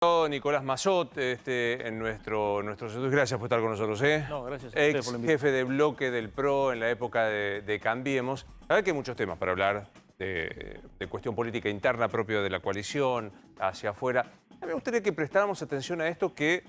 Nicolás Massot, en nuestros estudios. Gracias por estar con nosotros. No, gracias a usted por la invitación. Jefe de bloque del PRO en la época de Cambiemos. La verdad que hay muchos temas para hablar de cuestión política interna propio de la coalición, hacia afuera. A mí me gustaría que prestáramos atención a esto que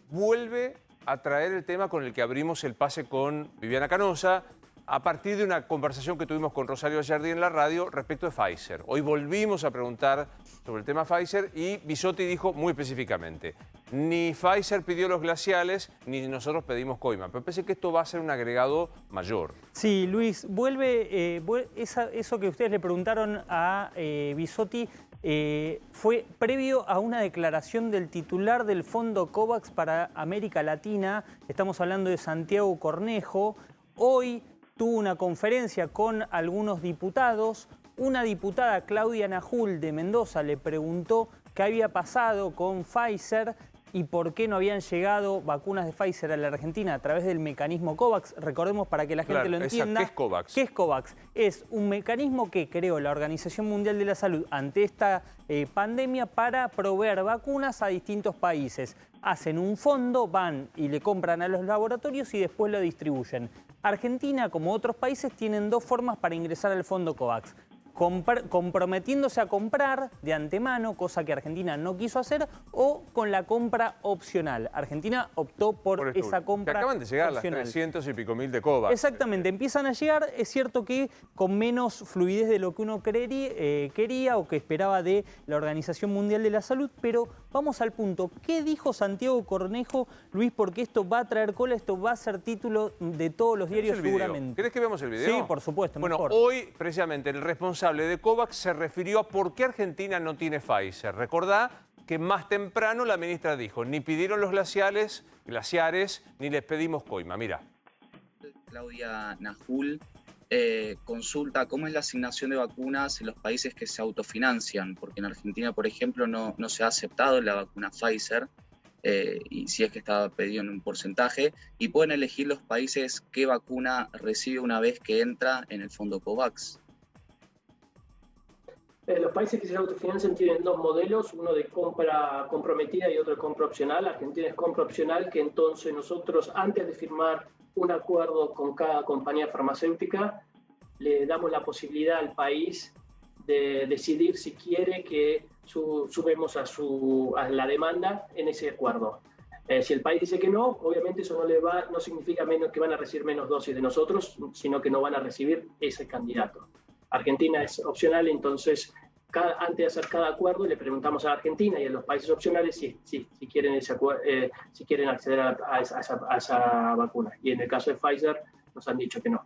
vuelve a traer el tema con el que abrimos el pase con Viviana Canosa, a partir de una conversación que tuvimos con Rosario Gallardi en la radio respecto de Pfizer. Hoy volvimos a preguntar sobre el tema Pfizer y Bisotti dijo muy específicamente: ni Pfizer pidió los glaciales, ni nosotros pedimos coima. Pero pensé que esto va a ser un agregado mayor. Sí, Luis, vuelve eso que ustedes le preguntaron a Bisotti. Fue previo a una declaración del titular del Fondo COVAX para América Latina. Estamos hablando de Santiago Cornejo. Hoy tuvo una conferencia con algunos diputados. Una diputada, Claudia Najul de Mendoza, le preguntó qué había pasado con Pfizer y por qué no habían llegado vacunas de Pfizer a la Argentina a través del mecanismo COVAX. Recordemos, para que la gente lo entienda. ¿Qué es COVAX? ¿Qué es COVAX? Es un mecanismo que creó la Organización Mundial de la Salud ante esta pandemia para proveer vacunas a distintos países. Hacen un fondo, van y le compran a los laboratorios y después lo distribuyen. Argentina, como otros países, tienen dos formas para ingresar al fondo COVAX: comprometiéndose a comprar de antemano, cosa que Argentina no quiso hacer, o con la compra opcional. Argentina optó por esa compra opcional. Que acaban de llegar las 300 y pico mil de COVAX. Exactamente, empiezan a llegar. Es cierto que con menos fluidez de lo que uno quería o que esperaba de la Organización Mundial de la Salud, pero vamos al punto. ¿Qué dijo Santiago Cornejo, Luis? Porque esto va a traer cola, esto va a ser título de todos los diarios seguramente. ¿Querés que veamos el video? Sí, por supuesto. Bueno, mejor. Hoy precisamente el responsable de COVAX se refirió a por qué Argentina no tiene Pfizer. Recordá que más temprano la ministra dijo: ni pidieron los glaciares, ni les pedimos coima. Mira. Claudia Najul consulta cómo es la asignación de vacunas en los países que se autofinancian, porque en Argentina, por ejemplo, no se ha aceptado la vacuna Pfizer, y si es que está pedido en un porcentaje, y pueden elegir los países qué vacuna recibe una vez que entra en el fondo COVAX. Los países que se autofinancian tienen dos modelos, uno de compra comprometida y otro de compra opcional. Argentina es compra opcional, que entonces nosotros, antes de firmar un acuerdo con cada compañía farmacéutica, le damos la posibilidad al país de decidir si quiere que subamos a la demanda en ese acuerdo. Si el país dice que no, obviamente eso no significa menos que van a recibir menos dosis de nosotros, sino que no van a recibir ese candidato. Argentina es opcional, entonces antes de hacer cada acuerdo le preguntamos a Argentina y a los países opcionales si quieren si quieren acceder a esa vacuna. Y en el caso de Pfizer nos han dicho que no.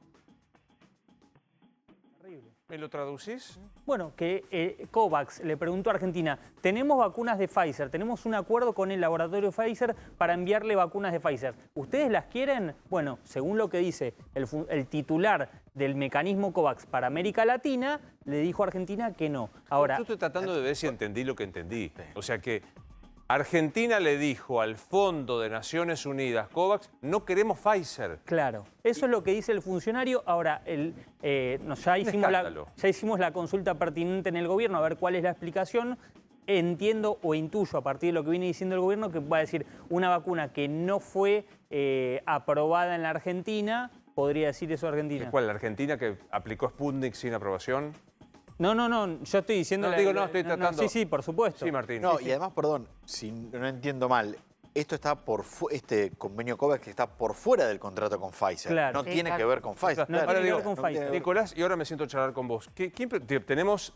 ¿Me lo traducís? Bueno, que COVAX le preguntó a Argentina: tenemos vacunas de Pfizer, tenemos un acuerdo con el laboratorio Pfizer para enviarle vacunas de Pfizer. ¿Ustedes las quieren? Bueno, según lo que dice el titular del mecanismo COVAX para América Latina, le dijo a Argentina que no. Ahora, yo estoy tratando de ver si entendí lo que entendí. O sea que Argentina le dijo al Fondo de Naciones Unidas, COVAX: no queremos Pfizer. Claro, eso es lo que dice el funcionario. Ahora, ya hicimos la consulta pertinente en el gobierno a ver cuál es la explicación. Entiendo o intuyo, a partir de lo que viene diciendo el gobierno, que va a decir una vacuna que no fue aprobada en la Argentina. ¿Podría decir eso Argentina? ¿Cuál? ¿La Argentina que aplicó Sputnik sin aprobación? No, yo estoy diciendo... estoy tratando... Sí, por supuesto. Sí, Martín. No, sí, y además, perdón, si no entiendo mal, esto está este convenio COVAX está por fuera del contrato con Pfizer. Claro. No tiene que ver con Pfizer. No tiene que ver con Pfizer. Nicolás, y ahora me siento a charlar con vos. Tenemos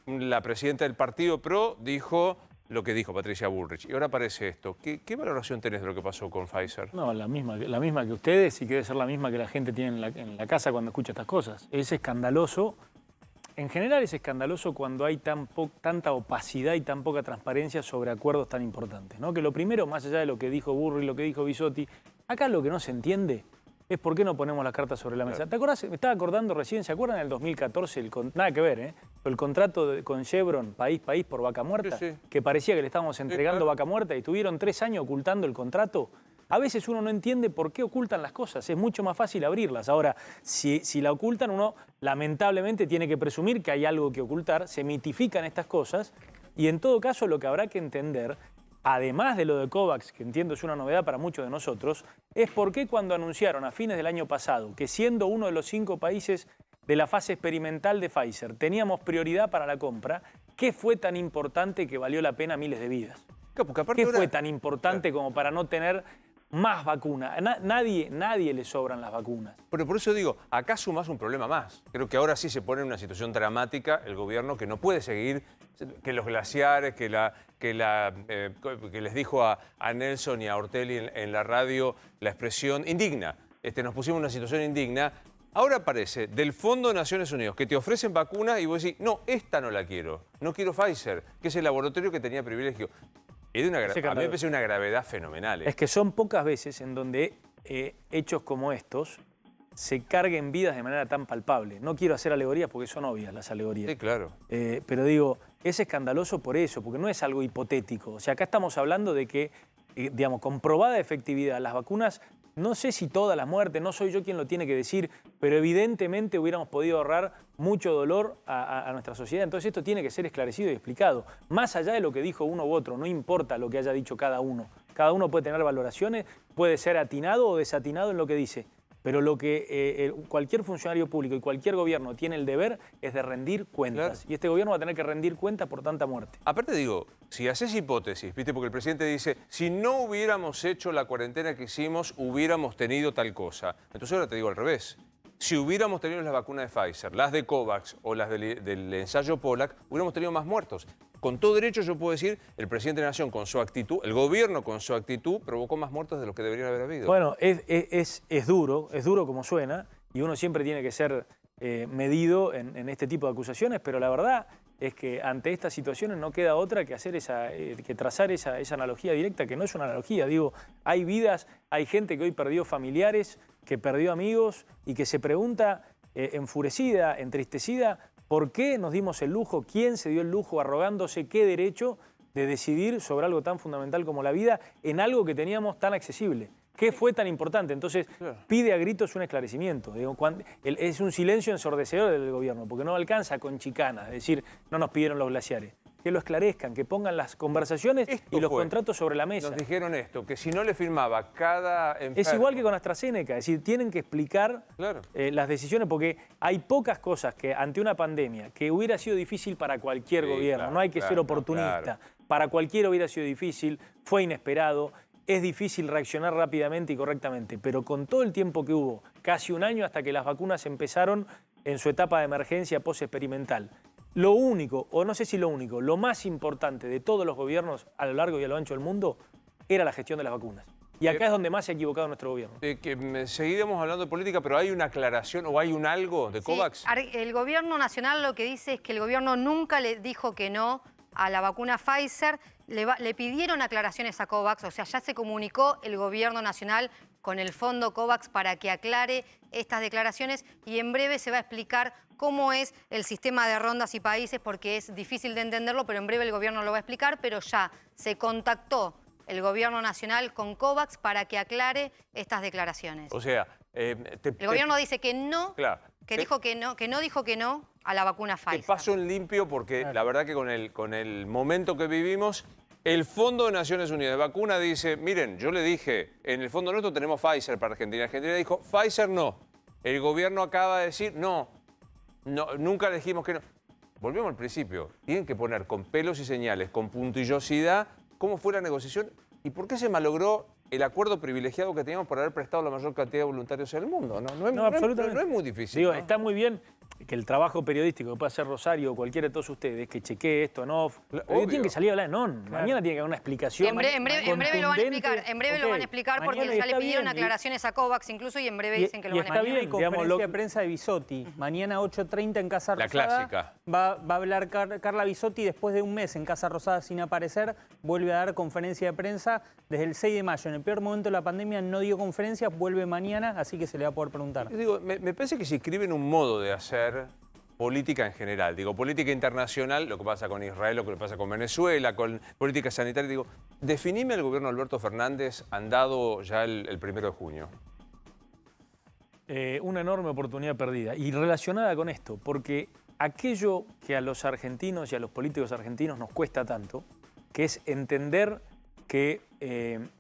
la presidenta del partido PRO, dijo lo que dijo Patricia Bullrich, y ahora aparece esto. ¿Qué valoración tenés de lo que pasó con Pfizer? No, la misma que ustedes, y que debe ser la misma que la gente tiene en la casa cuando escucha estas cosas. Es escandaloso. En general es escandaloso cuando hay tanta opacidad y tan poca transparencia sobre acuerdos tan importantes, ¿no? Que lo primero, más allá de lo que dijo Burri y lo que dijo Bisotti, acá lo que no se entiende es por qué no ponemos las cartas sobre la mesa. ¿Te acordás? Me estaba acordando recién, ¿se acuerdan en el 2014? Nada que ver, ¿eh? El contrato con Chevron, país por vaca muerta, Sí. que parecía que le estábamos entregando vaca muerta y tuvieron 3 años ocultando el contrato. A veces uno no entiende por qué ocultan las cosas, es mucho más fácil abrirlas. Ahora, si la ocultan, uno lamentablemente tiene que presumir que hay algo que ocultar, se mitifican estas cosas Y en todo caso lo que habrá que entender, además de lo de COVAX, que entiendo es una novedad para muchos de nosotros, es por qué cuando anunciaron a fines del año pasado que siendo uno de los 5 países de la fase experimental de Pfizer teníamos prioridad para la compra, ¿qué fue tan importante que valió la pena miles de vidas? ¿Qué fue tan importante como para no tener más vacunas? Nadie le sobran las vacunas. Pero por eso digo, acá sumás un problema más. Creo que ahora sí se pone en una situación dramática el gobierno que no puede seguir, que los glaciares, que les dijo a Nelson y a Ortelli en la radio la expresión indigna. Nos pusimos en una situación indigna. Ahora aparece del Fondo de Naciones Unidas que te ofrecen vacunas y vos decís, no, esta no la quiero. No quiero Pfizer, que es el laboratorio que tenía privilegio. A mí me parece una gravedad fenomenal. Es que son pocas veces en donde hechos como estos se carguen vidas de manera tan palpable. No quiero hacer alegorías porque son obvias las alegorías. Sí, claro. Pero digo, es escandaloso por eso, porque no es algo hipotético. O sea, acá estamos hablando de que, digamos, comprobada efectividad, las vacunas, no sé si toda la muerte, no soy yo quien lo tiene que decir, pero evidentemente hubiéramos podido ahorrar mucho dolor a nuestra sociedad. Entonces esto tiene que ser esclarecido y explicado. Más allá de lo que dijo uno u otro, no importa lo que haya dicho cada uno. Cada uno puede tener valoraciones, puede ser atinado o desatinado en lo que dice. Pero lo que cualquier funcionario público y cualquier gobierno tiene el deber es de rendir cuentas. Claro. Y este gobierno va a tener que rendir cuentas por tanta muerte. Aparte digo, si haces hipótesis, ¿viste? Porque el presidente dice, si no hubiéramos hecho la cuarentena que hicimos, hubiéramos tenido tal cosa. Entonces ahora te digo al revés. Si hubiéramos tenido las vacunas de Pfizer, las de COVAX o las del ensayo Pollack, hubiéramos tenido más muertos. Con todo derecho yo puedo decir, el presidente de la Nación con su actitud, el gobierno con su actitud, provocó más muertos de los que deberían haber habido. Bueno, es duro como suena, y uno siempre tiene que ser medido en este tipo de acusaciones, pero la verdad es que ante estas situaciones no queda otra que hacer que trazar esa analogía directa, que no es una analogía. Digo, hay vidas, hay gente que hoy perdió familiares, que perdió amigos y que se pregunta enfurecida, entristecida, ¿por qué nos dimos el lujo? ¿Quién se dio el lujo arrogándose qué derecho de decidir sobre algo tan fundamental como la vida en algo que teníamos tan accesible? ¿Qué fue tan importante? Entonces, pide a gritos un esclarecimiento. Digo, es un silencio ensordecedor del gobierno, porque no alcanza con chicanas, es decir, no nos pidieron los glaciares. Que lo esclarezcan, que pongan las conversaciones y los contratos sobre la mesa. Nos dijeron esto, que si no le firmaba cada enfermo... Es igual que con AstraZeneca, es decir, tienen que explicar las decisiones, porque hay pocas cosas que ante una pandemia que hubiera sido difícil para cualquier gobierno, no hay que ser oportunista, para cualquiera hubiera sido difícil, fue inesperado, es difícil reaccionar rápidamente y correctamente, pero con todo el tiempo que hubo, casi un año hasta que las vacunas empezaron en su etapa de emergencia post-experimental, lo único, o no sé si lo único, lo más importante de todos los gobiernos a lo largo y a lo ancho del mundo era la gestión de las vacunas. Y acá es donde más se ha equivocado nuestro gobierno. Seguiremos hablando de política, pero ¿hay una aclaración o hay un algo de COVAX? El gobierno nacional lo que dice es que el gobierno nunca le dijo que no a la vacuna Pfizer. Le pidieron aclaraciones a COVAX, o sea, ya se comunicó el gobierno nacional con el fondo COVAX para que aclare estas declaraciones y en breve se va a explicar cómo es el sistema de rondas y países, porque es difícil de entenderlo, pero en breve el gobierno lo va a explicar, pero ya se contactó el gobierno nacional con COVAX para que aclare estas declaraciones. O sea, el gobierno dice que no, dijo que no dijo que no a la vacuna Pfizer. Te paso en limpio porque la verdad que con el momento que vivimos, el Fondo de Naciones Unidas de Vacuna dice, miren, yo le dije, en el fondo nuestro tenemos Pfizer para Argentina. Argentina dijo, Pfizer no. El gobierno acaba de decir, no, nunca le dijimos que no. Volvemos al principio. Tienen que poner con pelos y señales, con puntillosidad, cómo fue la negociación y por qué se malogró el acuerdo privilegiado que teníamos por haber prestado la mayor cantidad de voluntarios en el mundo. Absolutamente. No es muy difícil. Digo, ¿no? Está muy bien que el trabajo periodístico que puede hacer Rosario o cualquiera de todos ustedes, que chequee esto en off, tienen que salir a hablar en on. Mañana tiene que haber una explicación. En breve lo van a explicar, lo van a explicar porque ya le pidieron aclaraciones a COVAX incluso y en breve dicen que lo van a explicar. Mañana hay conferencia de prensa de Bisotti. Mañana 8:30 en Casa Rosada. La clásica. Va a hablar Carla Bisotti después de un mes en Casa Rosada sin aparecer. Vuelve a dar conferencia de prensa desde el 6 de mayo. En el peor momento de la pandemia no dio conferencias, vuelve mañana, así que se le va a poder preguntar. Digo, me parece que se escriben un modo de hacer política en general. Digo, política internacional, lo que pasa con Israel, lo que pasa con Venezuela, con política sanitaria. Digo, definime el gobierno de Alberto Fernández andado ya el 1 de junio. Una enorme oportunidad perdida. Y relacionada con esto, porque aquello que a los argentinos y a los políticos argentinos nos cuesta tanto, que es entender que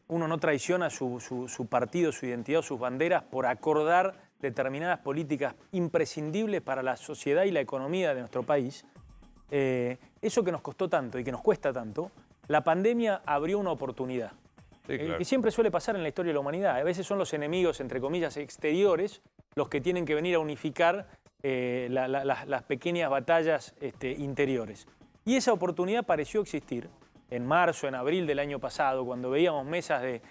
uno no traiciona su partido, su identidad, sus banderas por acordar determinadas políticas imprescindibles para la sociedad y la economía de nuestro país. Eso que nos costó tanto y que nos cuesta tanto, la pandemia abrió una oportunidad. Sí, claro. Que siempre suele pasar en la historia de la humanidad. A veces son los enemigos, entre comillas, exteriores, los que tienen que venir a unificar las pequeñas batallas interiores. Y esa oportunidad pareció existir en marzo, en abril del año pasado, cuando veíamos mesas de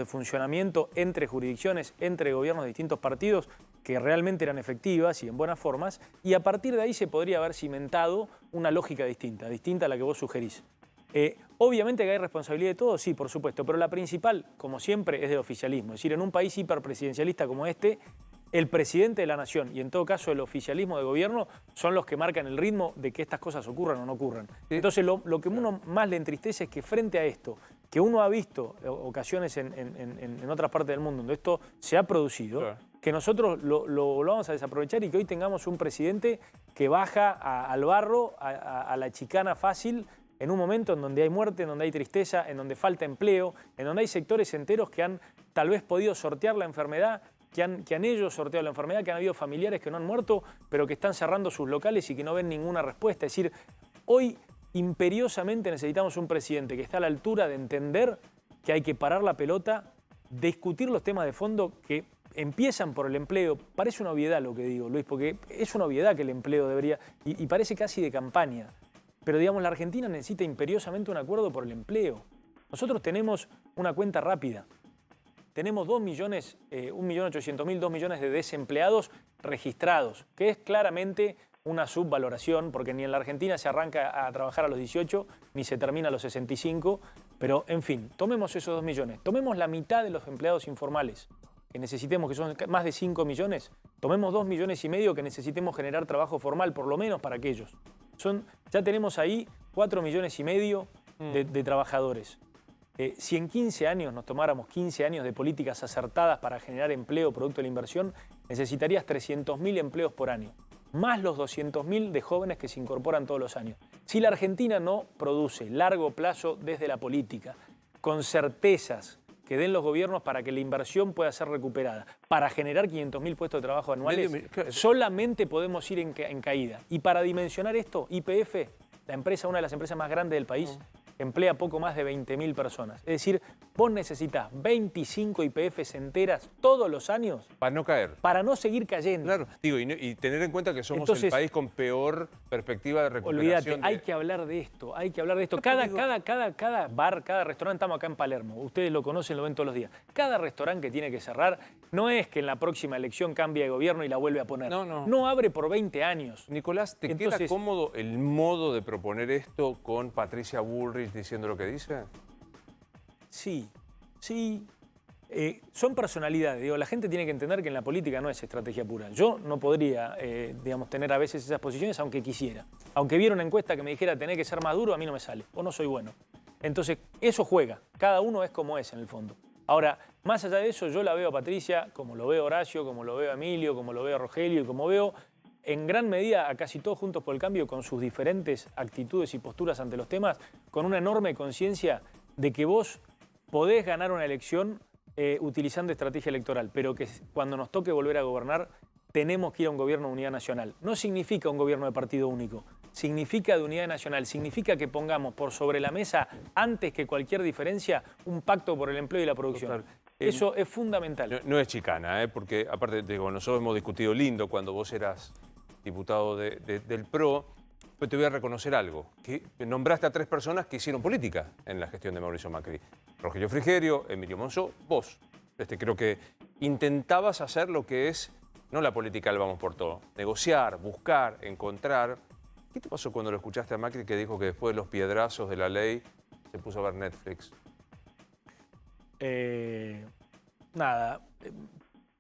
funcionamiento entre jurisdicciones, entre gobiernos de distintos partidos, que realmente eran efectivas y en buenas formas, y a partir de ahí se podría haber cimentado una lógica distinta a la que vos sugerís. Obviamente que hay responsabilidad de todos, sí, por supuesto, pero la principal, como siempre, es del oficialismo. Es decir, en un país hiperpresidencialista como este, el presidente de la nación y en todo caso el oficialismo de gobierno son los que marcan el ritmo de que estas cosas ocurran o no ocurran. Sí. Entonces lo que uno más le entristece es que frente a esto, que uno ha visto ocasiones en otras partes del mundo donde esto se ha producido, claro, que nosotros lo vamos a desaprovechar y que hoy tengamos un presidente que baja al barro, a la chicana fácil, en un momento en donde hay muerte, en donde hay tristeza, en donde falta empleo, en donde hay sectores enteros que han tal vez podido sortear la enfermedad, que han ellos sorteado la enfermedad, que han habido familiares que no han muerto, pero que están cerrando sus locales y que no ven ninguna respuesta. Es decir, hoy imperiosamente necesitamos un presidente que está a la altura de entender que hay que parar la pelota, discutir los temas de fondo que empiezan por el empleo. Parece una obviedad lo que digo, Luis, porque es una obviedad que el empleo debería, y parece casi de campaña. Pero digamos, la Argentina necesita imperiosamente un acuerdo por el empleo. Nosotros tenemos una cuenta rápida. Tenemos 1.800.000, 2 millones de desempleados registrados, que es claramente una subvaloración, porque ni en la Argentina se arranca a trabajar a los 18, ni se termina a los 65, pero en fin, tomemos esos 2 millones, tomemos la mitad de los empleados informales que necesitemos, que son más de 5 millones, tomemos 2,5 millones que necesitemos generar trabajo formal, por lo menos para aquellos. Ya tenemos ahí 4,5 millones de trabajadores. Si en 15 años nos tomáramos 15 años de políticas acertadas para generar empleo producto de la inversión, necesitarías 300.000 empleos por año, más los 200.000 de jóvenes que se incorporan todos los años. Si la Argentina no produce largo plazo desde la política, con certezas que den los gobiernos para que la inversión pueda ser recuperada, para generar 500.000 puestos de trabajo anuales, solamente podemos ir en caída. Y para dimensionar esto, YPF, una de las empresas más grandes del país, emplea poco más de 20.000 personas. Es decir, vos necesitas 25 YPFs enteras todos los años para no caer. Para no seguir cayendo. Claro, digo, y tener en cuenta que somos el país con peor perspectiva de recuperación. Olvídate, hay que hablar de esto, hay que hablar de esto. Cada bar, cada restaurante, estamos acá en Palermo, ustedes lo conocen, lo ven todos los días. Cada restaurante que tiene que cerrar no es que en la próxima elección cambie de gobierno y la vuelve a poner. No abre por 20 años. Nicolás, ¿te queda cómodo el modo de proponer esto con Patricia Bullrich diciendo lo que dice? Sí. Son personalidades. Digo, la gente tiene que entender que en la política no es estrategia pura. Yo no podría, tener a veces esas posiciones, aunque quisiera. Aunque viera una encuesta que me dijera tener que ser más duro, a mí no me sale. O no soy bueno. Entonces, eso juega. Cada uno es como es en el fondo. Ahora, más allá de eso, yo la veo a Patricia, como lo veo a Horacio, como lo veo a Emilio, como lo veo a Rogelio, y como veo en gran medida a casi todos Juntos por el Cambio, con sus diferentes actitudes y posturas ante los temas, con una enorme conciencia de que vos podés ganar una elección utilizando estrategia electoral, pero que cuando nos toque volver a gobernar tenemos que ir a un gobierno de unidad nacional. No significa un gobierno de partido único, significa de unidad nacional, significa que pongamos por sobre la mesa, antes que cualquier diferencia, un pacto por el empleo y la producción. Total. Eso es fundamental. No es chicana, porque aparte, nosotros hemos discutido lindo cuando vos eras diputado del PRO, pero te voy a reconocer algo, que nombraste a 3 personas que hicieron política en la gestión de Mauricio Macri. Rogelio Frigerio, Emilio Monzó, vos. Creo que intentabas hacer lo que es, no la política del vamos por todo, negociar, buscar, encontrar. ¿Qué te pasó cuando lo escuchaste a Macri que dijo que después de los piedrazos de la ley se puso a ver Netflix? Nada.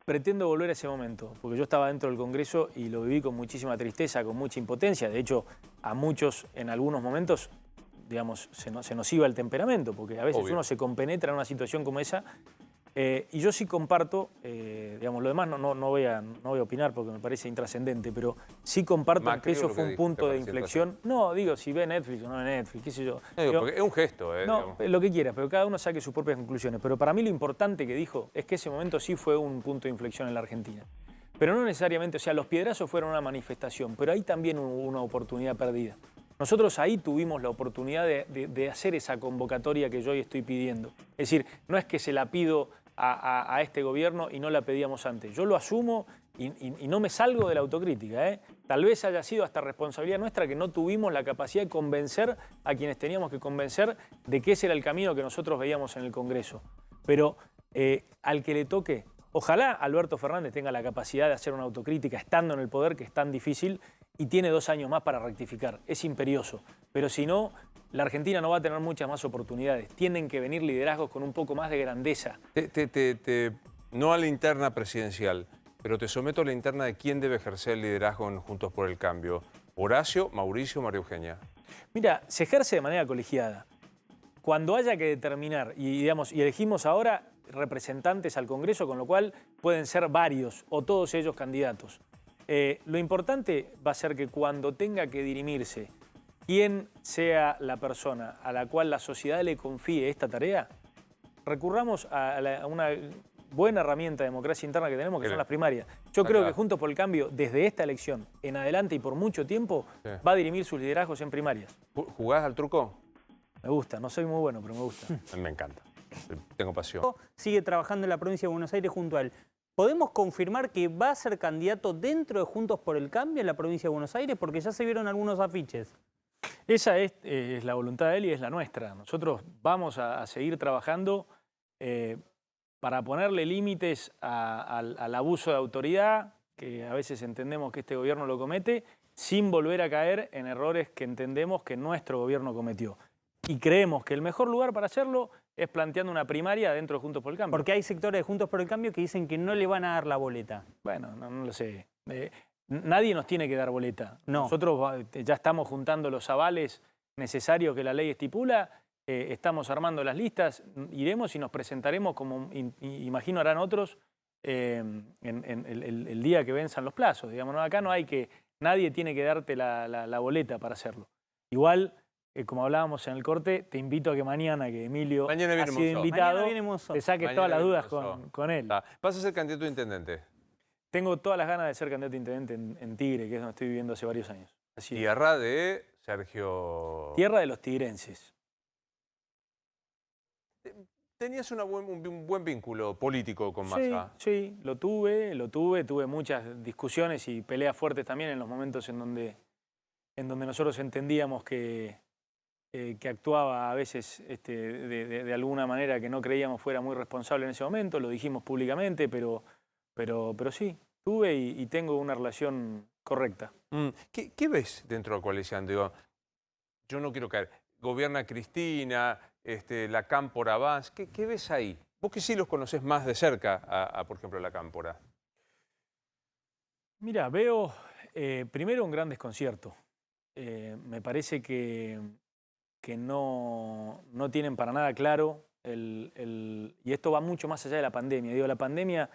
Pretendo volver a ese momento, porque yo estaba dentro del Congreso y lo viví con muchísima tristeza, con mucha impotencia. De hecho, a muchos en algunos momentos, se nos iba el temperamento, porque a veces uno se compenetra en una situación como esa. Y yo sí comparto, digamos, lo demás no voy a opinar porque me parece intrascendente, pero sí comparto Macri, que eso lo fue que un dijo, punto ¿te de parece inflexión. No, digo, si ve Netflix o no ve Netflix, qué sé yo. No, digo, porque es un gesto, No, digamos. lo que quieras, pero cada uno saque sus propias conclusiones. Pero para mí lo importante que dijo es que ese momento sí fue un punto de inflexión en la Argentina. Pero no necesariamente, o sea, los piedrazos fueron una manifestación, pero ahí también hubo una oportunidad perdida. Nosotros ahí tuvimos la oportunidad de hacer esa convocatoria que yo hoy estoy pidiendo. Es decir, no es que se la pido a este gobierno y no la pedíamos antes. Yo lo asumo y no me salgo de la autocrítica, ¿eh? Tal vez haya sido hasta responsabilidad nuestra que no tuvimos la capacidad de convencer a quienes teníamos que convencer de que ese era el camino que nosotros veíamos en el Congreso. Pero al que le toque, ojalá Alberto Fernández tenga la capacidad de hacer una autocrítica estando en el poder, que es tan difícil, y tiene 2 años más para rectificar. Es imperioso. Pero si no, la Argentina no va a tener muchas más oportunidades. Tienen que venir liderazgos con un poco más de grandeza. No a la interna presidencial, pero te someto a la interna de quién debe ejercer el liderazgo en Juntos por el Cambio. Horacio, Mauricio, María Eugenia. Mira, se ejerce de manera colegiada. Cuando haya que determinar, y elegimos ahora representantes al Congreso, con lo cual pueden ser varios o todos ellos candidatos. Lo importante va a ser que cuando tenga que dirimirse quién sea la persona a la cual la sociedad le confíe esta tarea, recurramos a una buena herramienta de democracia interna que tenemos, que son las primarias. Yo creo que Juntos por el Cambio, desde esta elección en adelante y por mucho tiempo, va a dirimir sus liderazgos en primarias. ¿Jugás al truco? Me gusta, no soy muy bueno, pero me gusta. Me encanta, tengo pasión. Sigue trabajando en la provincia de Buenos Aires junto a él. ¿Podemos confirmar que va a ser candidato dentro de Juntos por el Cambio en la provincia de Buenos Aires? Porque ya se vieron algunos afiches. Esa es la voluntad de él y es la nuestra. Nosotros vamos a seguir trabajando para ponerle límites al abuso de autoridad, que a veces entendemos que este gobierno lo comete, sin volver a caer en errores que entendemos que nuestro gobierno cometió. Y creemos que el mejor lugar para hacerlo es planteando una primaria dentro de Juntos por el Cambio. Porque hay sectores de Juntos por el Cambio que dicen que no le van a dar la boleta. Bueno, no lo sé. Nadie nos tiene que dar boleta. No. Nosotros ya estamos juntando los avales necesarios que la ley estipula, estamos armando las listas, iremos y nos presentaremos como, imagino harán otros, el día que venzan los plazos. Digamos, ¿no? Acá no hay que, nadie tiene que darte la boleta para hacerlo. Igual, como hablábamos en el corte, te invito a que mañana, que Emilio ha sido invitado, te saques todas las dudas con él. ¿Vas a ser candidato a intendente? Tengo todas las ganas de ser candidato a intendente en Tigre, que es donde estoy viviendo hace varios años. Así es. Tierra de Sergio... Tierra de los tigrenses. Tenías un buen vínculo político con Massa. Sí, lo tuve muchas discusiones y peleas fuertes también en los momentos en donde nosotros entendíamos que actuaba a veces de alguna manera que no creíamos fuera muy responsable en ese momento, lo dijimos públicamente, pero sí, tuve y tengo una relación correcta. ¿Qué ves dentro de la coalición? Digo, yo no quiero caer. Gobierna Cristina, la Cámpora Vance. ¿Qué ves ahí? Vos que sí los conocés más de cerca, por ejemplo, la Cámpora. Mira, veo primero un gran desconcierto. Me parece que no tienen para nada claro y esto va mucho más allá de la pandemia. Digo, la pandemia,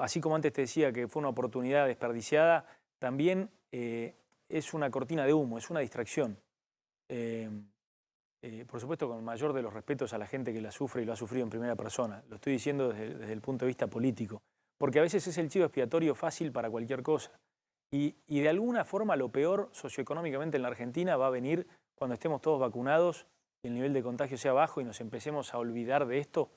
así como antes te decía que fue una oportunidad desperdiciada, también es una cortina de humo, es una distracción. Por supuesto, con el mayor de los respetos a la gente que la sufre y lo ha sufrido en primera persona. Lo estoy diciendo desde el punto de vista político. Porque a veces es el chivo expiatorio fácil para cualquier cosa. Y de alguna forma lo peor socioeconómicamente en la Argentina va a venir cuando estemos todos vacunados y el nivel de contagio sea bajo y nos empecemos a olvidar de esto.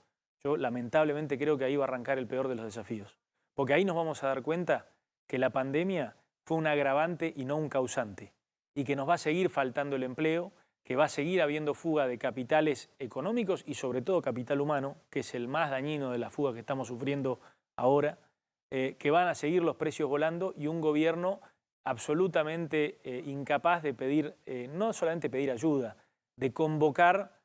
Yo lamentablemente creo que ahí va a arrancar el peor de los desafíos. Porque ahí nos vamos a dar cuenta que la pandemia fue un agravante y no un causante. Y que nos va a seguir faltando el empleo, que va a seguir habiendo fuga de capitales económicos y sobre todo capital humano, que es el más dañino de la fuga que estamos sufriendo ahora, que van a seguir los precios volando y un gobierno absolutamente incapaz de pedir, no solamente pedir ayuda, de convocar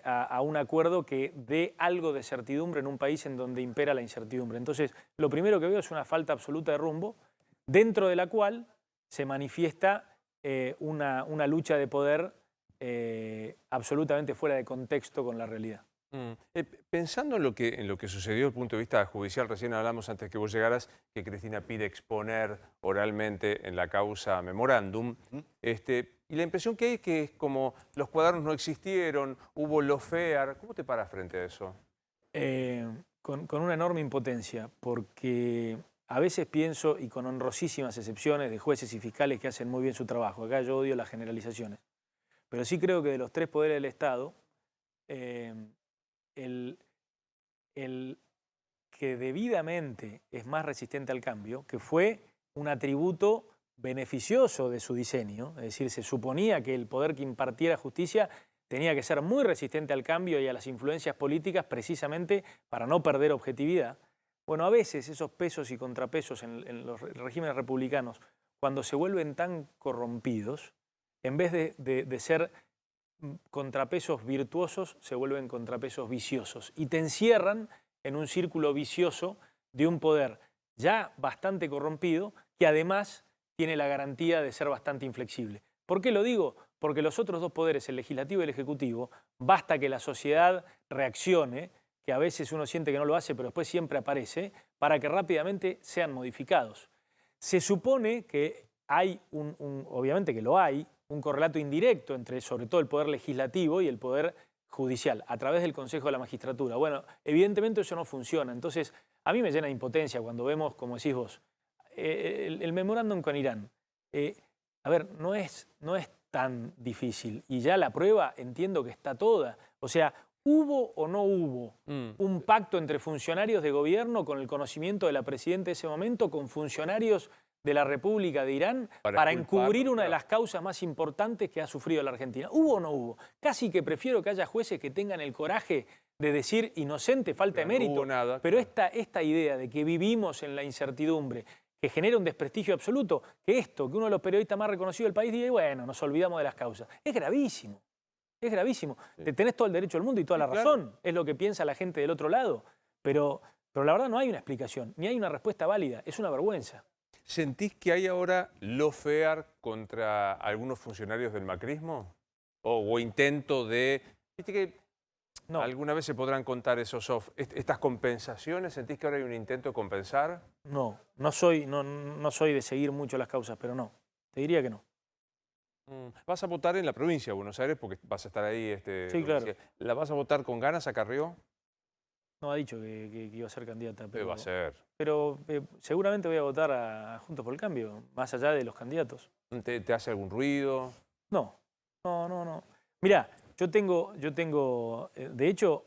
a un acuerdo que dé algo de certidumbre en un país en donde impera la incertidumbre. Entonces, lo primero que veo es una falta absoluta de rumbo, dentro de la cual se manifiesta una lucha de poder absolutamente fuera de contexto con la realidad. Pensando en lo que sucedió desde el punto de vista judicial, recién hablamos antes que vos llegaras que Cristina pide exponer oralmente en la causa memorándum, y la impresión que hay es que como los cuadernos no existieron, hubo lawfare. ¿Cómo te paras frente a eso? Con una enorme impotencia, porque a veces pienso, y con honrosísimas excepciones de jueces y fiscales que hacen muy bien su trabajo, acá yo odio las generalizaciones, pero sí creo que de los tres poderes del Estado, el que debidamente es más resistente al cambio, que fue un atributo beneficioso de su diseño, es decir, se suponía que el poder que impartiera justicia tenía que ser muy resistente al cambio y a las influencias políticas precisamente para no perder objetividad. Bueno, a veces esos pesos y contrapesos en los regímenes republicanos, cuando se vuelven tan corrompidos, en vez de ser contrapesos virtuosos, se vuelven contrapesos viciosos y te encierran en un círculo vicioso de un poder ya bastante corrompido que además tiene la garantía de ser bastante inflexible. ¿Por qué lo digo? Porque los otros dos poderes, el legislativo y el ejecutivo, basta que la sociedad reaccione, que a veces uno siente que no lo hace, pero después siempre aparece, para que rápidamente sean modificados. Se supone que hay obviamente que lo hay, un correlato indirecto entre sobre todo el poder legislativo y el poder judicial, a través del Consejo de la Magistratura. Bueno, evidentemente eso no funciona, entonces a mí me llena de impotencia cuando vemos, como decís vos, el memorándum con Irán. A ver, no es tan difícil y ya la prueba entiendo que está toda. O sea, ¿hubo o no hubo un pacto entre funcionarios de gobierno con el conocimiento de la presidenta de ese momento, con funcionarios de la República de Irán para encubrir una de las causas más importantes que ha sufrido la Argentina? ¿Hubo o no hubo? Casi que prefiero que haya jueces que tengan el coraje de decir inocente, falta de mérito. No hubo nada. Pero esta idea de que vivimos en la incertidumbre, que genera un desprestigio absoluto, que uno de los periodistas más reconocidos del país diga, bueno, nos olvidamos de las causas. Es gravísimo, es gravísimo. Sí. Tenés todo el derecho del mundo y toda la razón, es lo que piensa la gente del otro lado, pero la verdad no hay una explicación, ni hay una respuesta válida, es una vergüenza. ¿Sentís que hay ahora lawfare contra algunos funcionarios del macrismo? ¿O intento de...? ¿Viste que No. alguna vez se podrán contar estas compensaciones? ¿Sentís que ahora hay un intento de compensar? No soy de seguir mucho las causas, pero no, te diría que no. ¿Vas a votar en la provincia de Buenos Aires? Porque vas a estar ahí. Sí, claro. ¿La vas a votar con ganas a Carrió? No ha dicho que iba a ser candidata. ¿Qué va a ser? Pero seguramente voy a votar a Juntos por el Cambio, más allá de los candidatos. ¿Te hace algún ruido? No. Mirá, yo tengo de hecho,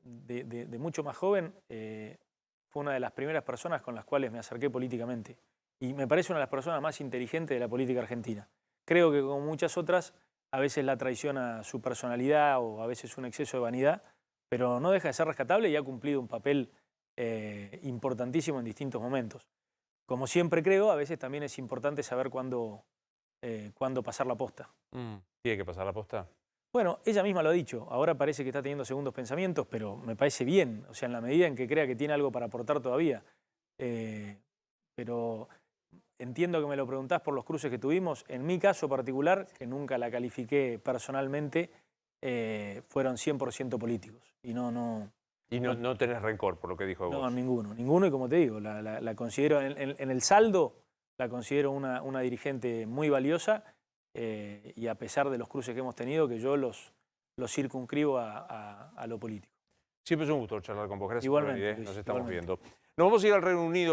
de mucho más joven, fue una de las primeras personas con las cuales me acerqué políticamente. Y me parece una de las personas más inteligentes de la política argentina. Creo que como muchas otras, a veces la traiciona su personalidad o a veces un exceso de vanidad, pero no deja de ser rescatable y ha cumplido un papel importantísimo en distintos momentos. Como siempre creo, a veces también es importante saber cuándo pasar la posta. ¿Tiene que pasar la posta? Bueno, ella misma lo ha dicho, ahora parece que está teniendo segundos pensamientos, pero me parece bien, o sea, en la medida en que crea que tiene algo para aportar todavía. Pero entiendo que me lo preguntás por los cruces que tuvimos. En mi caso particular, que nunca la califiqué personalmente, fueron 100% políticos. Y no tenés rencor por lo que dijo vos. No, ninguno, y como te digo, la considero, en el saldo, la considero una dirigente muy valiosa, y a pesar de los cruces que hemos tenido, que yo los circunscribo a lo político. Siempre es un gusto charlar con vos. Gracias Igualmente, por venir, Luis, nos estamos igualmente. viendo. Nos vamos a ir al Reino Unido.